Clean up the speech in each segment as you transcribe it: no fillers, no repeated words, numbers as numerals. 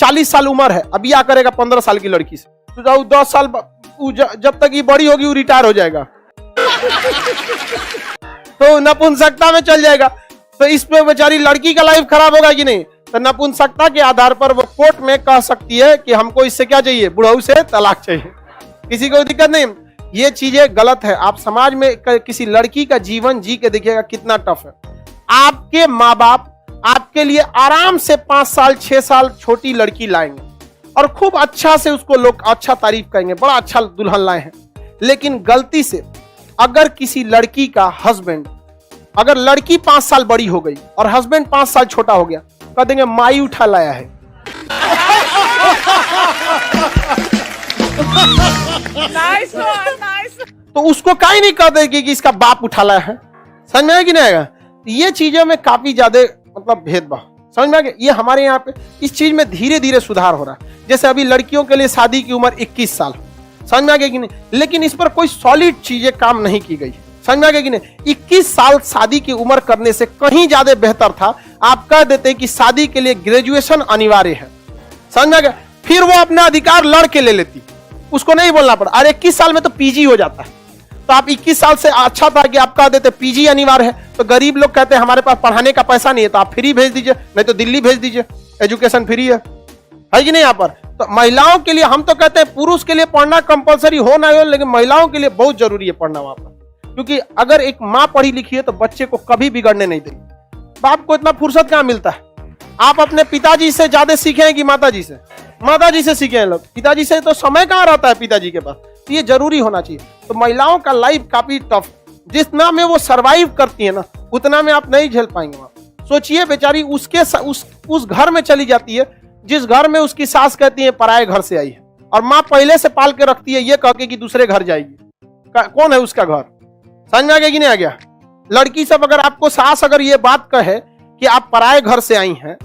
40 साल उम्र है, अभी क्या करेगा 15 साल की लड़की से? तो 10 साल जब तक ये बड़ी होगी वो रिटायर हो जाएगा तो नपुंसकता में चल जाएगा। तो इस पे बेचारी लड़की का लाइफ खराब होगा कि नहीं? तो नपुंसकता के आधार पर वो कोर्ट में कह सकती है कि हमको इससे क्या चाहिए, बुढ़ऊ से तलाक चाहिए, किसी को दिक्कत नहीं। ये चीजें गलत है। आप समाज में किसी लड़की का जीवन जी के देखिएगा कितना टफ है। आपके माँ बाप आपके लिए आराम से 5 साल 6 साल छोटी लड़की लाएंगे और खूब अच्छा से उसको लोग अच्छा तारीफ करेंगे, बड़ा अच्छा दुल्हन लाए हैं। लेकिन गलती से अगर किसी लड़की का हस्बैंड, अगर लड़की 5 साल बड़ी हो गई और हस्बैंड 5 साल छोटा हो गया, कह देंगे माई उठा लाया है नाइस नाइस। तो उसको काहे नहीं कह देगी कि इसका बाप उठा लाया है? समझ में आया कि नहीं आएगा? ये चीजों में काफी ज्यादा मतलब भेदभाव समझ में आ गया। ये हमारे यहाँ पे इस चीज में धीरे धीरे सुधार हो रहा है। जैसे अभी लड़कियों के लिए शादी की उम्र 21 साल, समझ में आ गया कि नहीं? लेकिन इस पर कोई सॉलिड चीजें काम नहीं की गई, समझ में आ गया कि नहीं? 21 साल शादी की उम्र करने से कहीं ज्यादा बेहतर था आप कह देते कि शादी के लिए ग्रेजुएशन अनिवार्य है, समझ में आ गया? फिर वो अपना अधिकार लड़के ले लेती, उसको नहीं बोलना पड़ा। अरे 21 साल में तो पीजी हो जाता है, तो आप 21 साल से अच्छा था कि आप कह देते पीजी अनिवार्य है। तो गरीब लोग कहते हैं हमारे पास पढ़ाने का पैसा नहीं है, तो आप फ्री भेज दीजिए, नहीं तो दिल्ली भेज दीजिए, एजुकेशन फ्री है कि नहीं? यहाँ पर तो महिलाओं के लिए हम तो कहते हैं पुरुष के लिए पढ़ना कंपलसरी हो ना हो, लेकिन महिलाओं के लिए बहुत जरूरी है पढ़ना वहां पर। क्योंकि अगर एक माँ पढ़ी लिखी है तो बच्चे को कभी बिगड़ने नहीं देगी। बाप को इतना फुर्सत कहाँ मिलता है? आप अपने पिताजी से ज्यादा सीखे हैं कि माताजी से? माताजी से सीखे हैं लोग, पिताजी से तो समय कहाँ रहता है पिताजी के पास। तो ये जरूरी होना चाहिए। तो महिलाओं का लाइफ काफी टफ, जितना में वो सरवाइव करती है ना उतना में आप नहीं झेल पाएंगे वहां। सोचिए बेचारी उस घर में चली जाती है जिस घर में उसकी सास कहती है पराये घर से आई है, और माँ पहले से पाल के रखती है ये कह के कि दूसरे घर जाएगी। कौन है उसका घर? समझ में आ गया कि नहीं आ गया? लड़की सब अगर आपको सास अगर ये बात कहे कि आप पराये घर से आई हैं,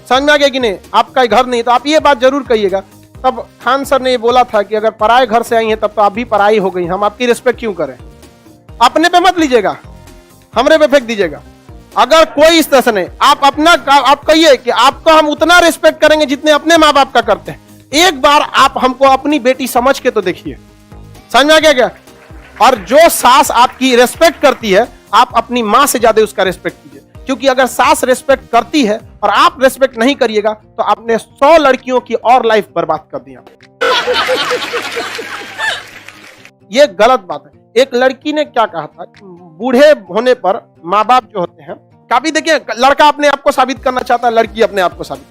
समझ में आ गया कि नहीं, आपका घर नहीं, तो आप ये बात जरूर कहिएगा। तब खान सर ने ये बोला था कि अगर पराये घर से आई हैं तब तो आप भी पराई हो गई, हम आपकी रिस्पेक्ट क्यों करें? अपने पे मत लीजिएगा, हमरे पे फेंक दीजिएगा। अगर कोई इस तरह से नहीं, आप अपना आप कहिए कि आपको हम उतना रिस्पेक्ट करेंगे जितने अपने माँ बाप का करते हैं। एक बार आप हमको अपनी बेटी समझ के तो देखिए, समझ में आ गया क्या? और जो सास आपकी रिस्पेक्ट करती है आप अपनी माँ से ज्यादा उसका रिस्पेक्ट कीजिए, क्योंकि अगर सास रिस्पेक्ट करती है और आप रिस्पेक्ट नहीं करिएगा तो आपने 100 लड़कियों की और लाइफ बर्बाद कर दिया। ये गलत बात है। एक लड़की ने क्या कहा था, बूढ़े होने पर माँ बाप जो होते हैं, काफी देखिए लड़का अपने आप को साबित करना चाहता है, लड़की अपने आप को साबित,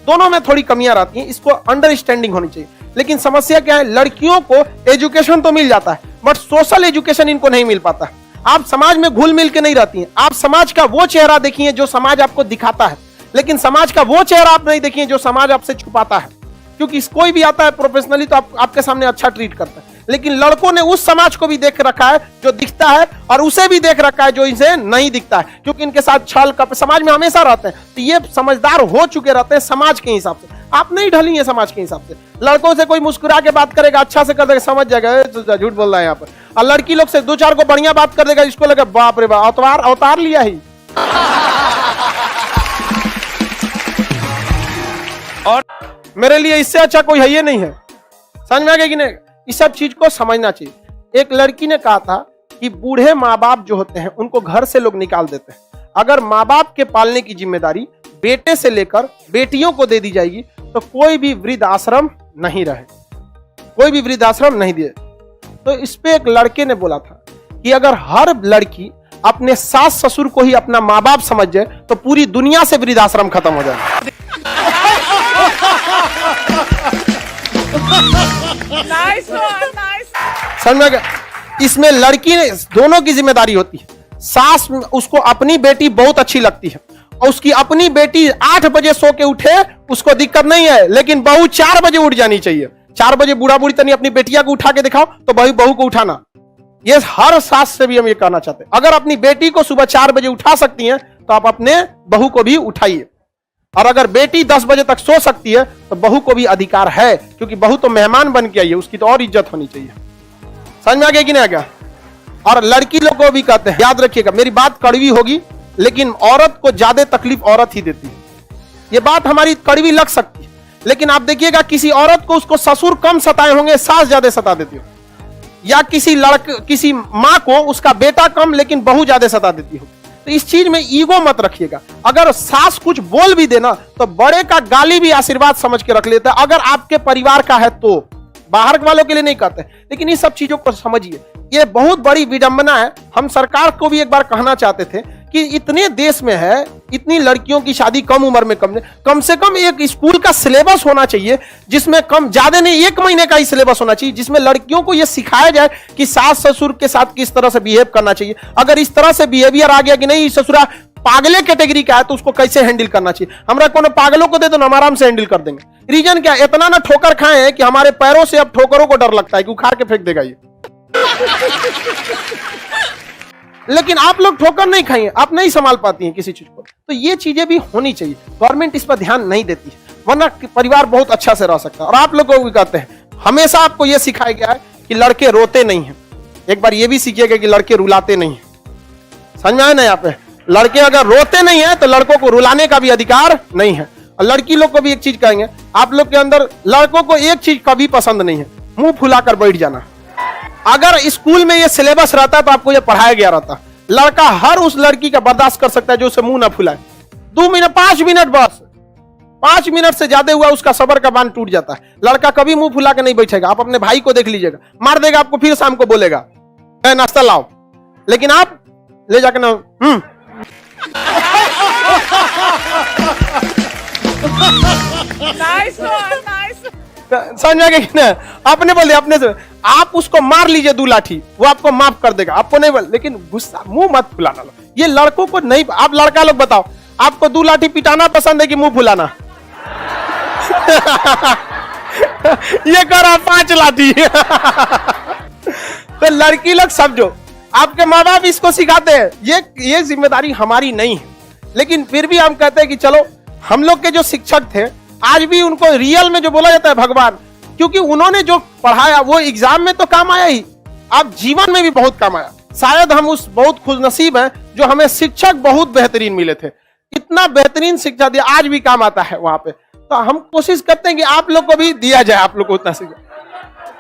दोनों में थोड़ी कमियां रहती हैं, इसको अंडरस्टैंडिंग होनी चाहिए। लेकिन समस्या क्या है, लड़कियों को एजुकेशन तो मिल जाता है बट सोशल एजुकेशन इनको नहीं मिल पाता। आप समाज में घुल मिल के नहीं रहती हैं। आप समाज का वो चेहरा देखिए जो समाज आपको दिखाता है, लेकिन समाज का वो चेहरा आप नहीं देखिए जो समाज आपसे छुपाता है। क्योंकि कोई भी आता है प्रोफेशनली तो आपके सामने अच्छा ट्रीट करता है, लेकिन लड़कों ने उस समाज को भी देख रखा है जो दिखता है और उसे भी देख रखा है जो इसे नहीं दिखता है, क्योंकि इनके साथ छल कपट समाज में हमेशा रहते हैं। तो ये समझदार हो चुके रहते हैं समाज के हिसाब से। आप नहीं ढली है समाज के हिसाब से। लड़कों से कोई मुस्कुरा के बात करेगा, अच्छा से कर देगा, समझ जाएगा झूठ बोल रहा है यहाँ पर। और लड़की लोग से 2-4 को बढ़िया बात कर देगा, इसको लगे बाप रे बाप अवतार लिया ही। और मेरे लिए इससे अच्छा कोई है ये नहीं है। समझ में आ गया कि नहीं? इस सब चीज को समझना चाहिए। एक लड़की ने कहा था कि बूढ़े माँ बाप जो होते हैं उनको घर से लोग निकाल देते हैं। अगर माँ बाप के पालने की जिम्मेदारी बेटे से लेकर बेटियों को दे दी जाएगी तो कोई भी वृद्ध आश्रम नहीं रहे, कोई भी वृद्ध आश्रम नहीं दिए। तो इस पे एक लड़के ने बोला था कि अगर हर लड़की अपने सास ससुर को ही अपना माँ बाप समझ जाए तो पूरी दुनिया से वृद्ध आश्रम खत्म हो जाए। समझ में गया? इसमें लड़की ने दोनों की जिम्मेदारी होती है। सास उसको अपनी बेटी बहुत अच्छी लगती है और उसकी अपनी बेटी 8 बजे सो के उठे उसको दिक्कत नहीं है, लेकिन बहू 4 बजे उठ जानी चाहिए। 4 बजे बूढ़ा बूढ़ी तनी अपनी बेटिया को उठा के दिखाओ तो बहू को उठाना। ये हर सास से भी हम ये कहना चाहते हैं, अगर अपनी बेटी को सुबह 4 बजे उठा सकती हैं तो आप अपने बहू को भी उठाइए। और अगर बेटी 10 बजे तक सो सकती है तो बहू को भी अधिकार है, क्योंकि बहू तो मेहमान बन के आई है, उसकी तो और इज्जत होनी चाहिए। समझ में आ गया कि नहीं आ गया? और लड़की लोग को भी कहते हैं, याद रखिएगा मेरी बात कड़वी होगी लेकिन औरत को ज्यादा तकलीफ औरत ही देती है। ये बात हमारी कड़वी लग सकती है, लेकिन आप देखिएगा किसी औरत को उसको ससुर कम सताए होंगे, सास ज्यादा सता देती हो, या किसी माँ को उसका बेटा कम लेकिन बहू ज्यादा सता देती हो। तो इस चीज में ईगो मत रखिएगा। अगर सास कुछ बोल भी देना तो बड़े का गाली भी आशीर्वाद समझ के रख लेता है, अगर आपके परिवार का है तो। बाहर वालों के लिए नहीं कहते, लेकिन इन सब चीजों को समझिए। ये बहुत बड़ी विडंबना है। हम सरकार को भी एक बार कहना चाहते थे कि इतने देश में है, इतनी लड़कियों की शादी कम उम्र में कम से कम एक स्कूल का सिलेबस होना चाहिए, जिसमें कम ज्यादा नहीं 1 महीने का ही सिलेबस होना चाहिए, जिसमें लड़कियों को यह सिखाया जाए कि सास ससुर के साथ किस तरह से बिहेव करना चाहिए। अगर इस तरह से बिहेवियर आ गया कि नहीं ससुरा पागले कैटेगरी का है तो उसको कैसे हैंडल करना चाहिए। हमरा कोनो पागलों को दे तो हम आराम से हैंडल कर देंगे। रीजन क्या, इतना ना ठोकर खाए हैं कि हमारे पैरों से अब ठोकरों को डर लगता है कि उखाड़ के फेंक देगा ये। लेकिन आप लोग ठोकर नहीं खाइए, आप नहीं संभाल पाती हैं किसी चीज को, तो ये चीजें भी होनी चाहिए। गवर्नमेंट इस पर ध्यान नहीं देती है, वरना परिवार बहुत अच्छा से रह सकता है। और आप लोग को भी कहते हैं, हमेशा आपको यह सिखाया गया है कि लड़के रोते नहीं हैं। एक बार ये भी सीखिएगा कि लड़के रुलाते नहीं हैं। समझ में आया ना? यहाँ पे लड़के अगर रोते नहीं है तो लड़कों को रुलाने का भी अधिकार नहीं है। और लड़की लोग को भी एक चीज कहेंगे, आप लोग के अंदर लड़कों को एक चीज कभी पसंद नहीं है, मुंह फुलाकर बैठ जाना। अगर स्कूल में ये सिलेबस रहता तो आपको ये पढ़ाया गया रहता। लड़का हर उस लड़की का बर्दाश्त कर सकता है जो उसे मुंह ना फुलाए। 2 मिनट 5 मिनट बस, 5 मिनट से ज्यादा हुआ उसका सबर का बांध टूट जाता है। लड़का कभी मुंह फुला के नहीं बैठेगा। आप अपने भाई को देख लीजिएगा, मार देगा आपको, फिर शाम को बोलेगा नाश्ता लाओ, लेकिन आप ले जाकर ना Nice one, nice. समझ गए कि ना? अपने बोल दिया अपने से। आप उसको मार लीजिए 2 लाठी, वो आपको माफ कर देगा, आपको नहीं बोल, लेकिन गुस्सा मुंह मत फुलाना। ये लड़कों को नहीं। आप लड़का लोग बताओ, आपको 2 लाठी पिटाना पसंद है कि मुंह फुलाना? ये करा 5 लाठी। तो लड़की लोग समझो, आपके माँ बाप इसको सिखाते हैं, ये जिम्मेदारी हमारी नहीं है। लेकिन फिर भी हम कहते हैं कि चलो, हम लोग के जो शिक्षक थे आज भी उनको रियल में जो बोला जाता है भगवान, क्योंकि उन्होंने जो पढ़ाया वो एग्जाम में तो काम आया ही, अब जीवन में भी बहुत काम आया। शायद हम उस बहुत खुशनसीब हैं जो हमें शिक्षक बहुत बेहतरीन मिले थे, इतना बेहतरीन शिक्षा दिया, आज भी काम आता है वहां पे। तो हम कोशिश करते हैं कि आप लोग को भी दिया जाए, आप लोग को उतना सीखा।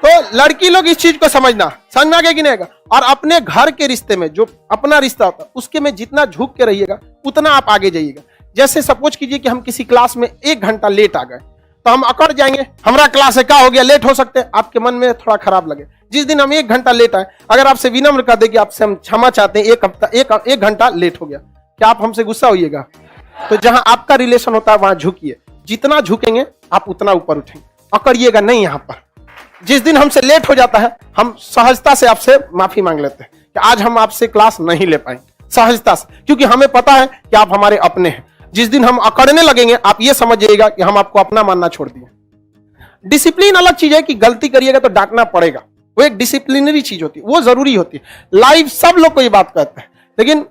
तो लड़की लोग इस चीज को समझ में आ गया कि नहीं आएगा। और अपने घर के रिश्ते में जो अपना रिश्ता होता है उसके में जितना झुक के रहिएगा उतना आप आगे जाइएगा। जैसे सपोज कीजिए कि हम किसी क्लास में 1 घंटा लेट आ गए तो हम अकड़ जाएंगे, हमारा क्लास है क्या हो गया, लेट हो सकते हैं, आपके मन में थोड़ा खराब लगे। जिस दिन हम 1 घंटा लेट आए, अगर आपसे विनम्र कर दे कि आपसे हम क्षमा चाहते हैं, एक घंटा लेट हो गया, क्या आप हमसे गुस्सा होइएगा? तो जहां आपका रिलेशन होता है वहां झुकिए, जितना झुकेंगे आप उतना ऊपर उठेंगे, अकड़िएगा नहीं। यहाँ पर जिस दिन हमसे लेट हो जाता है हम सहजता से आपसे माफी मांग लेते हैं कि आज हम आपसे क्लास नहीं ले पाए, सहजता से, क्योंकि हमें पता है कि आप हमारे अपने हैं। जिस दिन हम अकड़ने लगेंगे आप ये समझ जाइएगा कि हम आपको अपना मानना छोड़ दिए। डिसिप्लिन अलग चीज है कि गलती करिएगा तो डांटना पड़ेगा, वो एक डिसिप्लिनरी चीज होती है, वो जरूरी होती है। लाइफ सब लोग को ये बात कहते हैं, लेकिन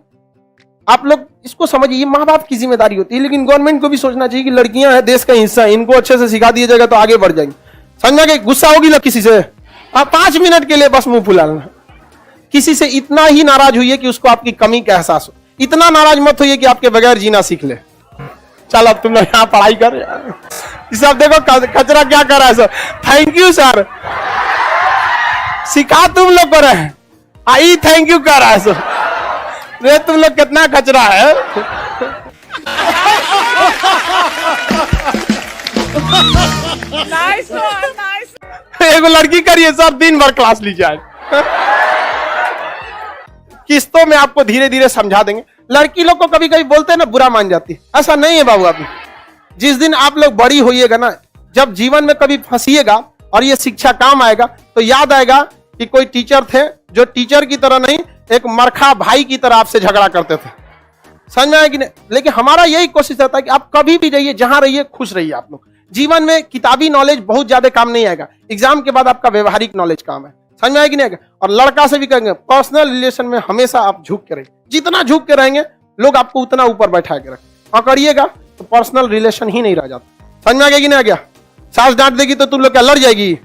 आप लोग इसको समझिए, माँ बाप की जिम्मेदारी होती है। लेकिन गवर्नमेंट को भी सोचना चाहिए कि लड़कियां हैं, देश का हिस्सा है, इनको अच्छे से सिखा दिया जाएगा तो आगे बढ़ जाएंगे। समझा कि गुस्सा होगी ना किसी से, आप 5 मिनट के लिए बस मुंह फुला लेना। किसी से इतना ही नाराज हुई है कि उसको आपकी कमी का एहसास हो, इतना नाराज मत होइए कि आपके बगैर जीना सीख ले। चल अब तुम लोग यहाँ पढ़ाई कर यार। सब देखो कचरा क्या कर रहा है सर, थैंक यू सर, सिखा तुम लोग कर रहे हैं, आई थैंक यू कर रहा है सर। रे तुम लोग कितना कचरा है। Nice one, nice. एगो लड़की करिए सर, दिन भर क्लास लीजिए आज। किस्तों में आपको धीरे धीरे समझा देंगे। लड़की लोग को कभी कभी बोलते हैं ना, बुरा मान जाती है, ऐसा नहीं है बाबू। आप जिस दिन आप लोग बड़ी होइएगा ना, जब जीवन में कभी फंसिएगा और ये शिक्षा काम आएगा तो याद आएगा कि कोई टीचर थे जो टीचर की तरह नहीं, एक मरखा भाई की तरह आपसे झगड़ा करते थे। समझ में आया कि नहीं? लेकिन हमारा यही कोशिश रहता है कि आप कभी भी रहिए, जहां रहिए खुश रहिए। आप लोग जीवन में किताबी नॉलेज बहुत ज्यादा काम नहीं आएगा, एग्जाम के बाद आपका व्यवहारिक नॉलेज काम है। समझ में आएगी नहीं? और लड़का से भी कहेंगे, पर्सनल रिलेशन में हमेशा आप झुक के रहिए, जितना झुक के रहेंगे लोग आपको उतना ऊपर बैठा के रखें। अकड़िएगा तो पर्सनल रिलेशन ही नहीं रह जाता। समझ में आ गया कि नहीं आ गया? सास डांट देगी तो तुम लोग क्या लड़ जाएगी?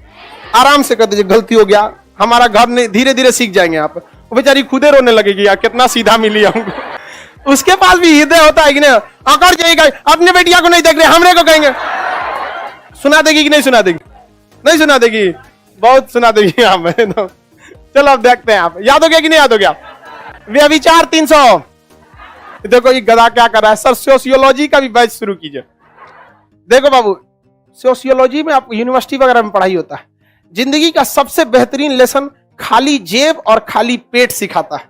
आराम से कर दीजिए, गलती हो गया, हमारा घर नहीं, धीरे धीरे सीख जाएंगे आप। वो बेचारी खुदे रोने लगेगी, यार कितना सीधा मिली हमको। उसके पास भी हृदय होता है कि नहीं? अकड़ जाएगा, अपने बेटिया को नहीं देख रहे, हमरे को कहेंगे। सुना देगी कि नहीं सुना देगी? नहीं सुना देगी, बहुत सुना देगी यहाँ पे तो। चलो अब देखते हैं आप, याद हो गया कि नहीं याद हो गया? व्यभिचार 300। देखो ये गधा क्या कर रहा है। सर सोशियोलॉजी का भी बैच शुरू कीजिए। देखो बाबू, सोशियोलॉजी में आप यूनिवर्सिटी वगैरह में पढ़ाई होता है, जिंदगी का सबसे बेहतरीन लेसन खाली जेब और खाली पेट सिखाता है,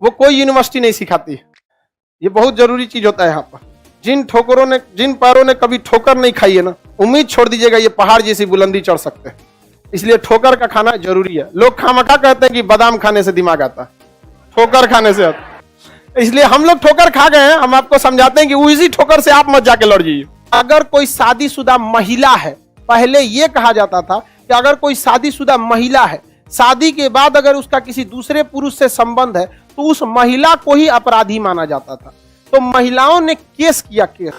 वो कोई यूनिवर्सिटी नहीं सिखाती। ये बहुत जरूरी चीज होता है यहाँ पर। जिन पैरों ने कभी ठोकर नहीं खाई है ना, उम्मीद छोड़ दीजिएगा ये पहाड़ जैसी बुलंदी चढ़ सकते हैं। इसलिए ठोकर का खाना जरूरी है। लोग खामखा कहते हैं कि बादाम खाने से दिमाग आता है, ठोकर खाने से आता है। इसलिए हम लोग ठोकर खा गए हैं, हम आपको समझाते हैं कि उसी ठोकर से आप मत जाके लड़ जाइए। अगर कोई शादीशुदा महिला है, पहले यह कहा जाता था कि अगर कोई शादीशुदा महिला है, शादी के बाद अगर उसका किसी दूसरे पुरुष से संबंध है तो उस महिला को ही अपराधी माना जाता था। तो महिलाओं ने केस किया, केस